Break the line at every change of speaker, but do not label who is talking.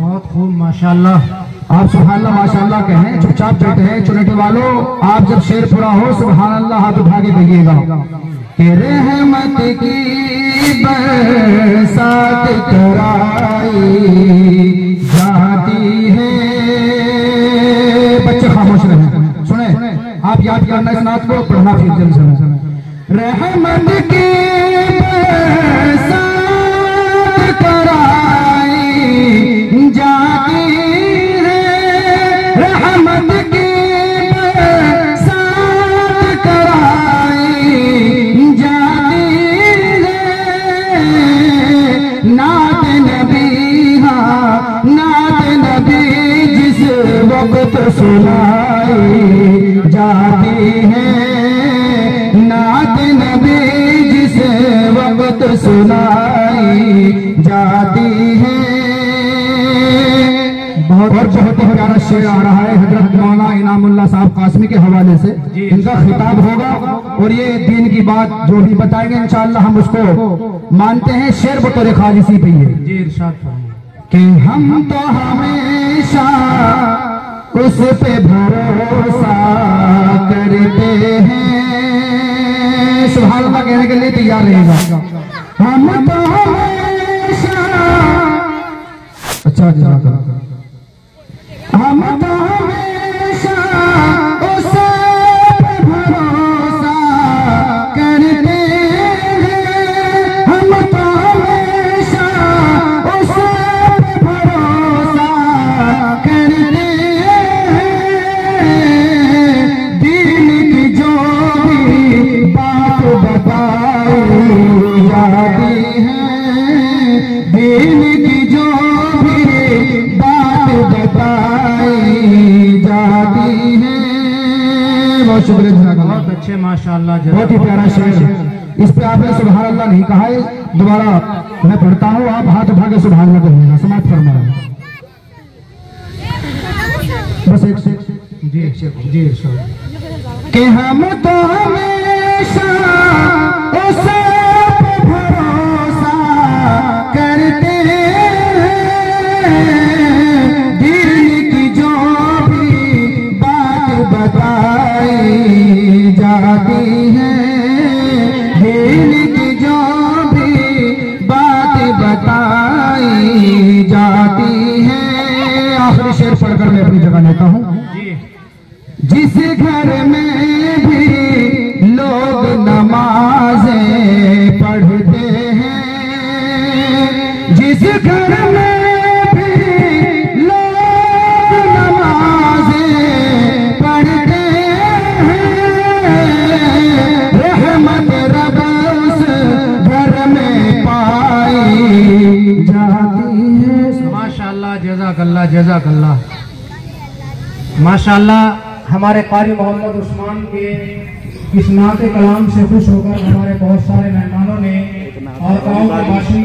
बहुत खूब माशाल्लाह।
आप सुभानअल्लाह माशाल्लाह कहें, चुपचाप बैठे हैं। चुनटे वालों, आप जब शेर पूरा हो सुभानअल्लाह हाथ उठा के कहिएगा कि रहमत की बरसात कराई जाती है। बच्चे खामोश रहे, सुने। आप याद करना इस नात को, पढ़ना फिर जल्दी सुने। रहमत की बरसात कराई जाती है, रहमत की बरसात कराई जाती है। नात नबी, हाँ नात नबी जिस वक्त सुनाई जाती है, नात नबी जिस वक्त सुनाई जाती है। बहुत ही प्यारा शेर आ रहा है हजरत मौलाना इनामुल्लाह साहब कासमी के हवाले से। इनका खिताब होगा और ये दीन की बात जो भी बताएंगे इंशाअल्लाह हम उसको मानते हैं। शेर बतौर खालिसी पे ये
जी इरशाद
कि हम तो हमेशा उस पे भरोसा करते हैं। सुभान अल्लाह कहने के लिए तैयार रहेगा। हम तो हमेशा, अच्छा जज़ाकल्लाह, हम तो हमेशा उस पे भरोसा करते हैं। हम तो हमेशा उस पे भरोसा करते हैं। दीन की जो भी बात बताई जाती है, दीन की जो भी बात बताई जाती है। बहुत शुक्रिया,
बहुत अच्छे माशाल्लाह।
बहुत ही प्यारा शेर। इस पे आपने सुभान अल्लाह नहीं कहा है, दोबारा मैं पढ़ता हूँ, आप हाथ उठा के सुभान अल्लाह कहिएगा। समाप्त फरमाया। बस एक शेर
जी जी इरशाद
कि हम तो हमेशा उस पे भरोसा करते हैं। दीन की जो भी बात बताई जाती है, दीन की जो भी बात बताई जाती है। आखिरी शेर पढ़कर मैं अपनी जगह लेता हूँ। जिस घर में भी लोग नमाज़ें पढ़ते हैं, जिस घर में भी लोग नमाज़ें पढ़ते हैं, रहमत रब उस घर में पाई जाती है।
माशाल्लाह, जज़ाकल्लाह जज़ाकल्लाह माशाल्लाह। हमारे कारी मोहम्मद उस्मान के इस नाते कलाम से खुश होकर हमारे बहुत सारे मेहमानों ने और गाँव के वासी